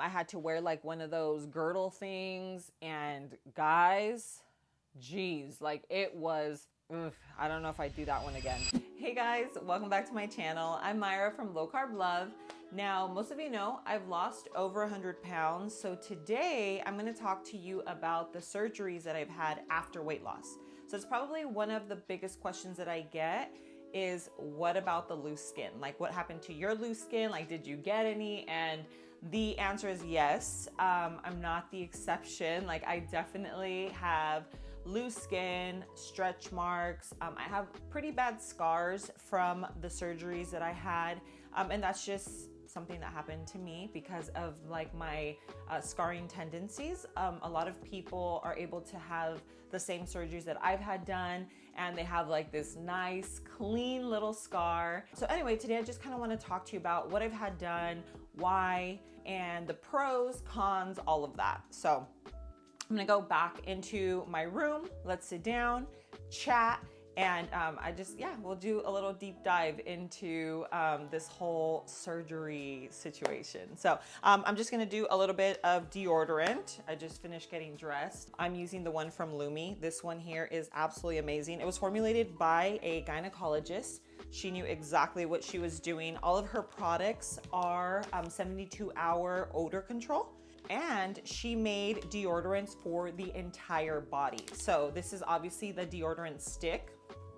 I had to wear like one of those girdle things, and guys, geez, like it was, I don't know if I'd do that one again. Hey guys, welcome back to my channel. I'm Myra from Low Carb Love. Now, most of you know I've lost over 100 pounds. So today I'm gonna talk to you about the surgeries that I've had after weight loss. So it's probably one of the biggest questions that I get is, what about the loose skin? Like, what happened to your loose skin? Like, did you get any? And the answer is yes. I'm not the exception. Like, I definitely have loose skin, stretch marks. I have pretty bad scars from the surgeries that I had. And that's just something that happened to me because of like my scarring tendencies. A lot of people are able to have the same surgeries that I've had done, and they have like this nice, clean little scar. So anyway, today I just kind of want to talk to you about what I've had done, why, and the pros, cons, all of that. So I'm gonna go back into my room. Let's sit down, chat, and we'll do a little deep dive into this whole surgery situation. So I'm just gonna do a little bit of deodorant. I just finished getting dressed. I'm using the one from Lumi. This one here is absolutely amazing. It was formulated by a gynecologist. She knew exactly what she was doing. All of her products are 72-hour odor control. And she made deodorants for the entire body. So this is obviously the deodorant stick.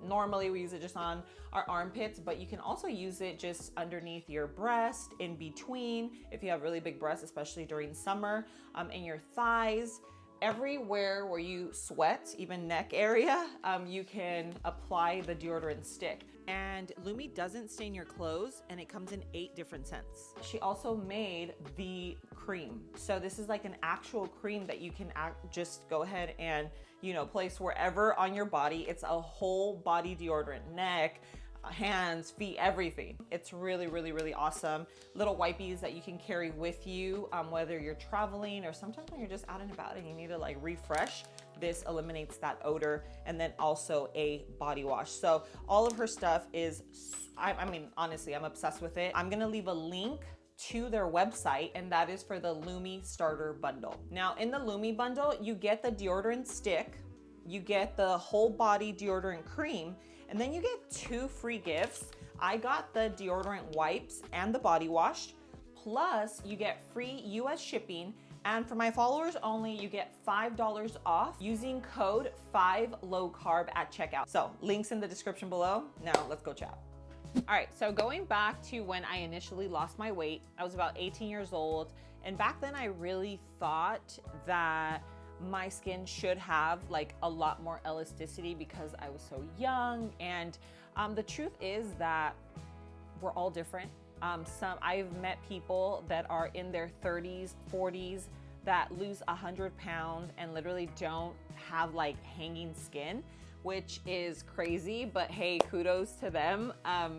Normally we use it just on our armpits, but you can also use it just underneath your breast, in between, if you have really big breasts, especially during summer, in your thighs. Everywhere where you sweat, even neck area, you can apply the deodorant stick. And Lumi doesn't stain your clothes, and it comes in 8 different scents. She also made the cream. So this is like an actual cream that you can just go ahead and, place wherever on your body. It's a whole body deodorant, neck, hands, feet, everything. It's really, really, really awesome. Little wipies that you can carry with you, whether you're traveling or sometimes when you're just out and about and you need to like refresh. This eliminates that odor. And then also a body wash. So all of her stuff is, I mean, honestly, I'm obsessed with it. I'm gonna leave a link to their website, and that is for the Lumi starter bundle. Now in the Lumi bundle, you get the deodorant stick, you get the whole body deodorant cream, and then you get 2 free gifts. I got the deodorant wipes and the body wash, plus you get free US shipping. And for my followers only, you get $5 off using code 5LOWCARB at checkout. So links in the description below. Now let's go chat. All right, so going back to when I initially lost my weight, I was about 18 years old. And back then I really thought that my skin should have like a lot more elasticity because I was so young. And the truth is that we're all different. I've met people that are in their 30s, 40s that lose 100 pounds and literally don't have like hanging skin, which is crazy, but hey, kudos to them.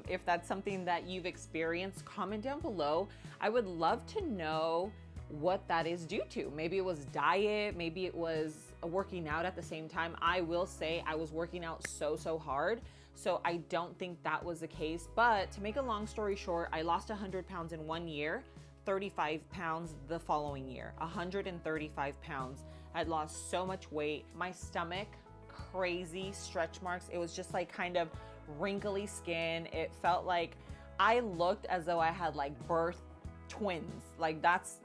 If that's something that you've experienced, comment down below. I would love to know what that is due to. Maybe it was diet, maybe it was working out at the same time. I will say I was working out so hard, so I don't think that was the case. But to make a long story short, I lost 100 pounds in 1 year, 35 pounds the following year, 135 pounds. I'd lost so much weight. My stomach, crazy stretch marks. It was just like kind of wrinkly skin. It felt like I looked as though I had like birthed twins. Like that's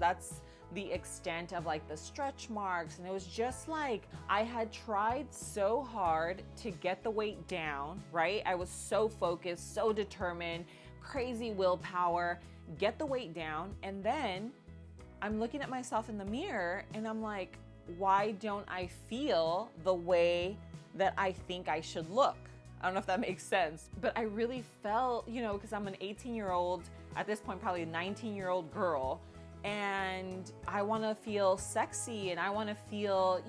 the extent of like the stretch marks. And it was just like I had tried so hard to get the weight down, right? I was so focused, so determined, crazy willpower, get the weight down. And then I'm looking at myself in the mirror and I'm like, why don't I feel the way that I think I should look? I don't know if that makes sense, but I really felt, because I'm an 18-year-old, at this point, probably a 19-year-old girl, and I want to feel sexy and I want to feel,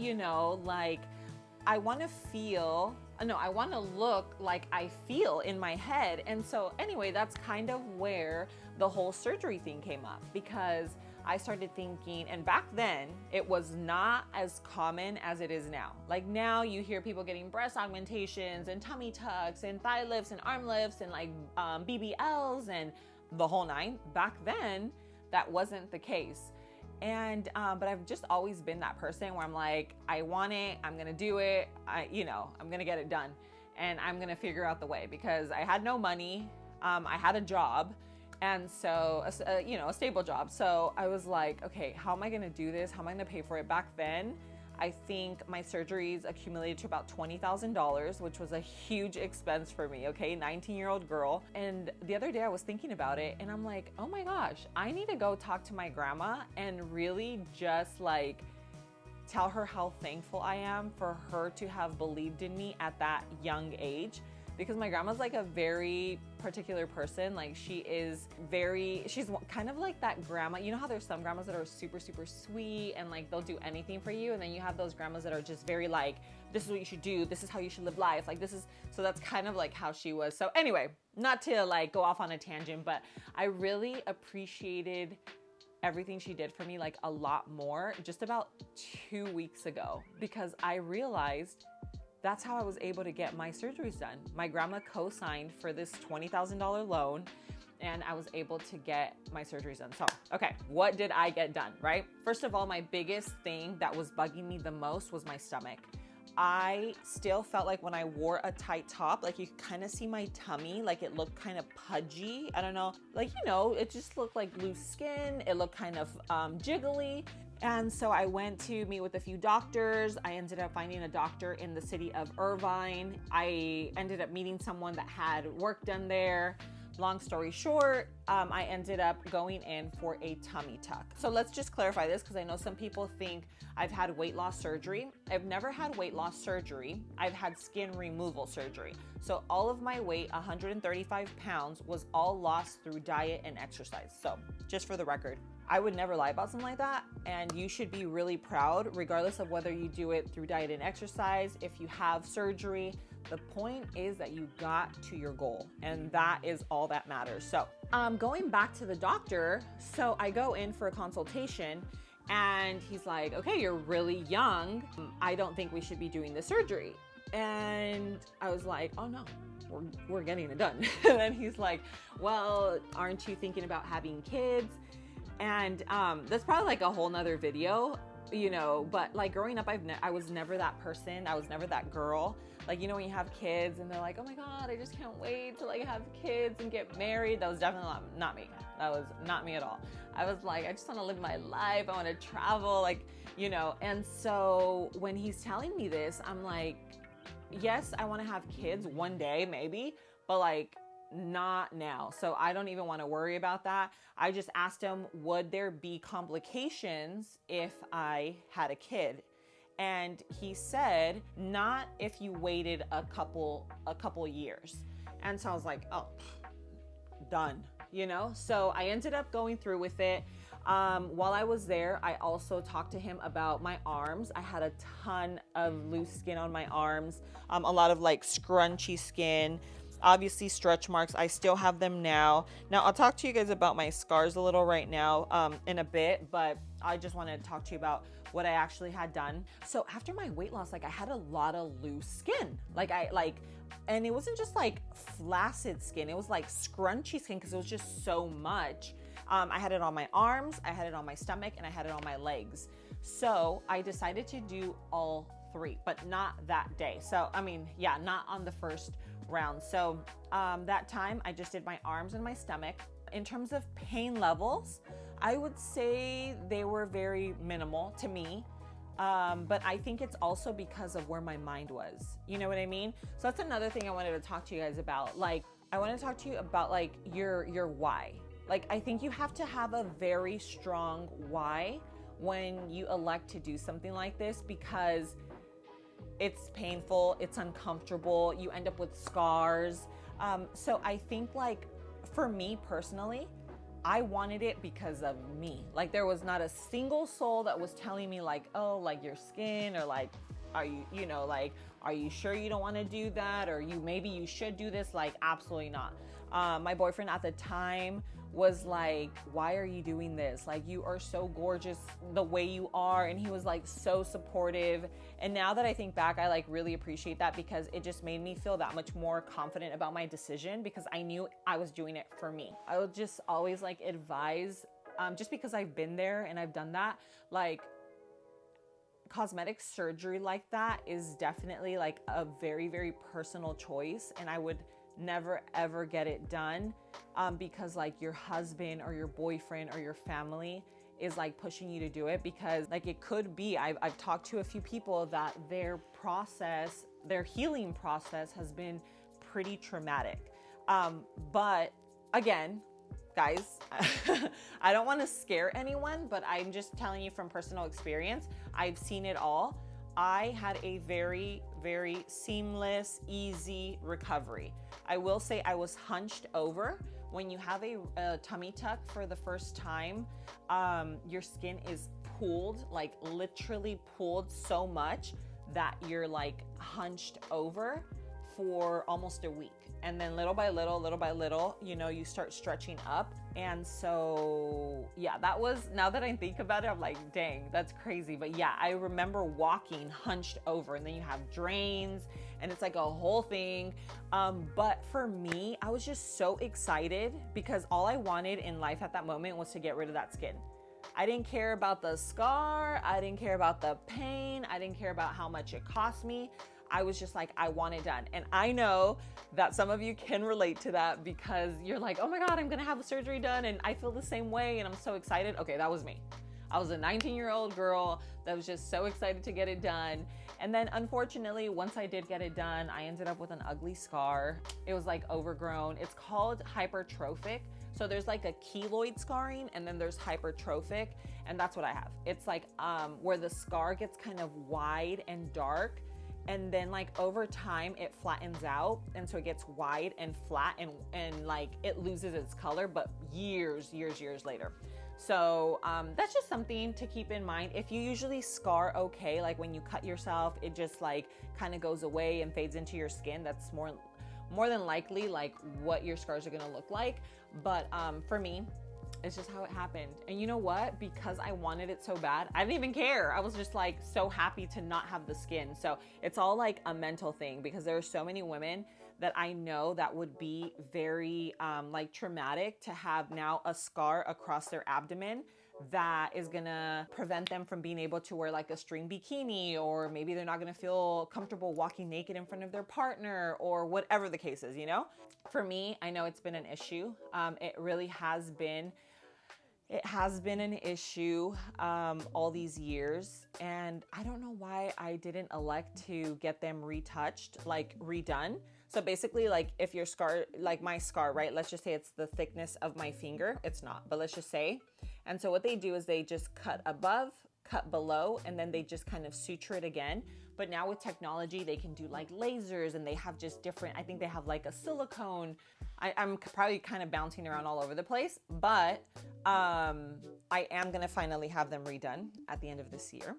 I want to look like I feel in my head. And so anyway, that's kind of where the whole surgery thing came up, because I started thinking, and back then it was not as common as it is now. Like now you hear people getting breast augmentations and tummy tucks and thigh lifts and arm lifts and like BBLs and the whole nine. Back then, that wasn't the case. And, but I've just always been that person where I'm like, I want it, I'm going to do it. I'm going to get it done, and I'm going to figure out the way, because I had no money. I had a job. And so, a stable job. So I was like, okay, how am I going to do this? How am I going to pay for it? Back then, I think my surgeries accumulated to about $20,000, which was a huge expense for me, okay? 19-year-old girl. And the other day I was thinking about it, and I'm like, oh my gosh, I need to go talk to my grandma and really just like tell her how thankful I am for her to have believed in me at that young age. Because my grandma's like a very particular person. Like she's kind of like that grandma. You know how there's some grandmas that are super, super sweet and like they'll do anything for you. And then you have those grandmas that are just very like, this is what you should do. This is how you should live life. Like so that's kind of like how she was. So anyway, not to like go off on a tangent, but I really appreciated everything she did for me like a lot more just about 2 weeks ago, because I realized that's how I was able to get my surgeries done. My grandma co-signed for this $20,000 loan, and I was able to get my surgeries done. So, okay, what did I get done, right? First of all, my biggest thing that was bugging me the most was my stomach. I still felt like when I wore a tight top, like you could kind of see my tummy, like it looked kind of pudgy. I don't know, like, it just looked like loose skin. It looked kind of jiggly. And so I went to meet with a few doctors. I ended up finding a doctor in the city of Irvine. I ended up meeting someone that had work done there. Long story short, I ended up going in for a tummy tuck. So let's just clarify this, because I know some people think I've had weight loss surgery. I've never had weight loss surgery. I've had skin removal surgery. So all of my weight, 135 pounds, was all lost through diet and exercise. So just for the record, I would never lie about something like that. And you should be really proud, regardless of whether you do it through diet and exercise, if you have surgery. The point is that you got to your goal, and that is all that matters. So going back to the doctor, so I go in for a consultation, and he's like, okay, you're really young. I don't think we should be doing the surgery. And I was like, oh no, we're getting it done. And then he's like, well, aren't you thinking about having kids? And that's probably like a whole nother video, but like growing up, I was never that person. I was never that girl. Like, when you have kids and they're like, oh my God, I just can't wait to like have kids and get married. That was definitely not me. That was not me at all. I was like, I just want to live my life. I want to travel, and so when he's telling me this, I'm like, yes, I want to have kids one day, maybe, but like, not now. So I don't even want to worry about that. I just asked him, would there be complications if I had a kid? And he said, not if you waited a couple years. And so I was like, oh, done, So I ended up going through with it. While I was there, I also talked to him about my arms. I had a ton of loose skin on my arms, a lot of like scrunchy skin. Obviously stretch marks. I still have them now. Now I'll talk to you guys about my scars a little right now in a bit, but I just want to talk to you about what I actually had done. So after my weight loss, like I had a lot of loose skin. And it wasn't just like flaccid skin. It was like scrunchy skin because it was just so much. I had it on my arms, I had it on my stomach, and I had it on my legs. So I decided to do all three, but not that day. So, not on the first round. So that time I just did my arms and my stomach. In terms of pain levels, I would say they were very minimal to me. But I think it's also because of where my mind was. You know what I mean? So that's another thing I wanted to talk to you guys about. Like, I want to talk to you about like your why. Like, I think you have to have a very strong why when you elect to do something like this, because it's painful, it's uncomfortable, you end up with scars. So I think like for me personally, I wanted it because of me. Like there was not a single soul that was telling me like, oh, like your skin, or like, are you sure you don't want to do that? Or maybe you should do this? Like, absolutely not. My boyfriend at the time was like, why are you doing this? Like, you are so gorgeous the way you are. And he was like so supportive. And now that I think back, I like really appreciate that, because it just made me feel that much more confident about my decision, because I knew I was doing it for me. I would just always like advise just because I've been there and I've done that, like cosmetic surgery like that is definitely like a very, very personal choice. And I would never ever get it done because like your husband or your boyfriend or your family is like pushing you to do it, because like it could be, I've talked to a few people that their healing process has been pretty traumatic. But again, guys, I don't want to scare anyone, but I'm just telling you from personal experience. I've seen it all. I had a very, very seamless, easy recovery. I will say I was hunched over. When you have a tummy tuck for the first time, your skin is pulled, like literally pulled so much that you're like hunched over for almost a week. And then little by little, you know, you start stretching up. And so, yeah, that was, now that I think about it, I'm like, dang, that's crazy. But yeah, I remember walking hunched over, and then you have drains and it's like a whole thing. But for me, I was just so excited because all I wanted in life at that moment was to get rid of that skin. I didn't care about the scar. I didn't care about the pain. I didn't care about how much it cost me. I was just like, I want it done. And I know that some of you can relate to that because you're like, oh my God, I'm gonna have a surgery done. And I feel the same way and I'm so excited. Okay, that was me. I was a 19-year-old girl that was just so excited to get it done. And then unfortunately, once I did get it done, I ended up with an ugly scar. It was like overgrown. It's called hypertrophic. So there's like a keloid scarring and then there's hypertrophic, and that's what I have. It's like where the scar gets kind of wide and dark, and then like over time it flattens out, and so it gets wide and flat and like it loses its color, but years later. So that's just something to keep in mind. If you usually scar okay, like when you cut yourself, it just like kind of goes away and fades into your skin. That's more than likely like what your scars are gonna look like. But for me, it's just how it happened. And you know what? Because I wanted it so bad, I didn't even care. I was just like so happy to not have the skin. So it's all like a mental thing, because there are so many women that I know that would be very like traumatic to have now a scar across their abdomen that is gonna prevent them from being able to wear like a string bikini, or maybe they're not gonna feel comfortable walking naked in front of their partner, or whatever the case is, you know? For me, I know it's been an issue. It really has been. It has been an issue all these years, and I don't know why I didn't elect to get them retouched, like redone. So basically, like if your scar, like my scar, right? Let's just say it's the thickness of my finger. It's not, but let's just say. And so what they do is they just cut above, cut below, and then they just kind of suture it again. But now with technology, they can do like lasers, and they have just different, I think they have like a silicone. I'm probably kind of bouncing around all over the place, but I am gonna finally have them redone at the end of this year.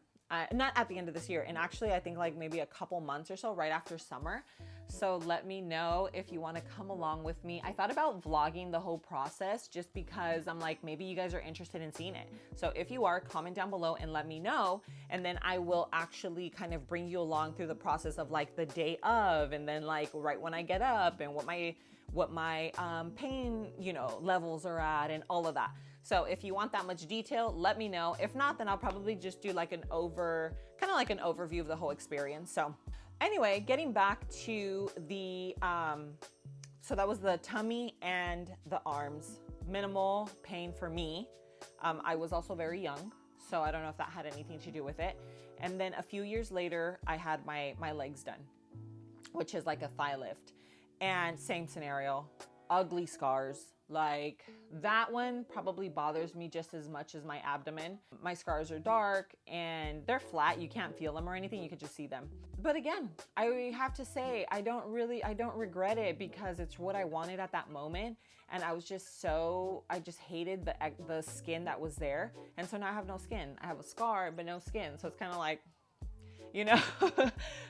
Not at the end of this year, and actually I think like maybe a couple months or so, right after summer. So let me know if you want to come along with me. I thought about vlogging the whole process just because I'm like, maybe you guys are interested in seeing it. So if you are, comment down below and let me know. And then I will actually kind of bring you along through the process of like the day of, and then like right when I get up, and what my pain, you know, levels are at, and all of that. So if you want that much detail, let me know. If not, then I'll probably just do like kind of like an overview of the whole experience. So anyway, getting back to the, so that was the tummy and the arms. Minimal pain for me. I was also very young, so I don't know if that had anything to do with it. And then a few years later, I had my legs done, which is like a thigh lift. And same scenario, ugly scars. Like that one probably bothers me just as much as my abdomen. My scars are dark and they're flat. You can't feel them or anything. You could just see them. But again, I have to say, I don't regret it, because it's what I wanted at that moment. And I just hated the skin that was there. And so now I have no skin. I have a scar, but no skin. So it's kind of like, you know?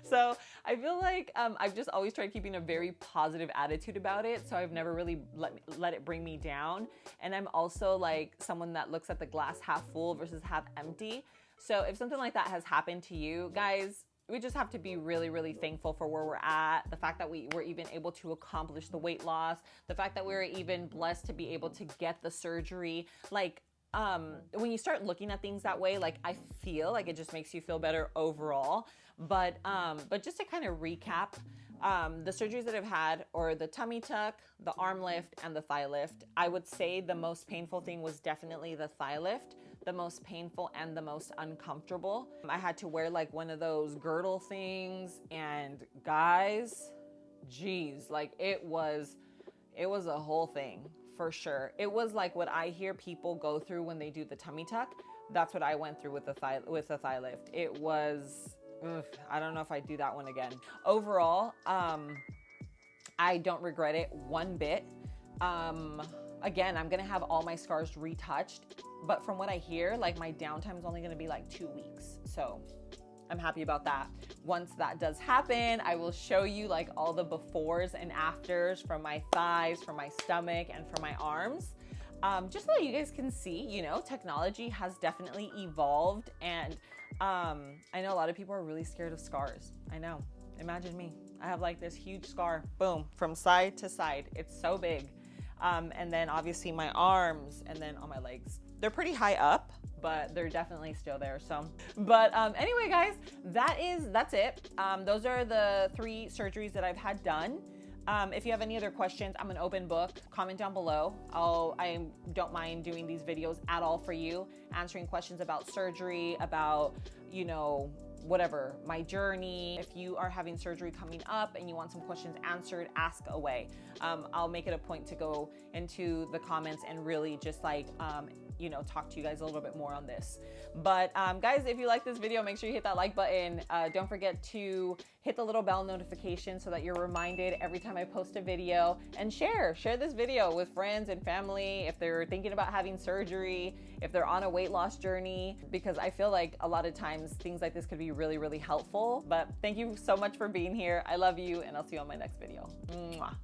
So I feel like I've just always tried keeping a very positive attitude about it. So I've never really let it bring me down. And I'm also like someone that looks at the glass half full versus half empty. So if something like that has happened to you guys, we just have to be really, really thankful for where we're at. The fact that we were even able to accomplish the weight loss, the fact that we were even blessed to be able to get the surgery. Like, when you start looking at things that way, like I feel like it just makes you feel better overall. But just to kind of recap, the surgeries that I've had, or the tummy tuck, the arm lift, and the thigh lift, I would say the most painful thing was definitely the thigh lift, the most painful and the most uncomfortable. I had to wear like one of those girdle things, and guys, geez, like it was a whole thing for sure. It was like what I hear people go through when they do the tummy tuck. That's what I went through with the thigh lift. It was, I don't know if I'd do that one again. Overall, I don't regret it one bit. Again, I'm gonna have all my scars retouched, but from what I hear, like my downtime is only gonna be like 2 weeks. So I'm happy about that. Once that does happen, I will show you like all the befores and afters from my thighs, from my stomach, and from my arms. Just so that you guys can see, you know, technology has definitely evolved, and I know a lot of people are really scared of scars. I know. Imagine me. I have like this huge scar, boom, from side to side. It's so big. And then obviously my arms, and then on my legs. They're pretty high up, but they're definitely still there. So, but anyway, guys, that's it. Those are the 3 surgeries that I've had done. If you have any other questions, I'm an open book. Comment down below. I don't mind doing these videos at all for you, answering questions about surgery, about, you know, whatever, my journey. If you are having surgery coming up and you want some questions answered, ask away. I'll make it a point to go into the comments and really just like, you know, talk to you guys a little bit more on this. But guys, if you like this video, make sure you hit that like button. Don't forget to hit the little bell notification so that you're reminded every time I post a video, and share this video with friends and family if they're thinking about having surgery, if they're on a weight loss journey, because I feel like a lot of times things like this could be really, really helpful. But thank you so much for being here. I love you, and I'll see you on my next video. Mwah.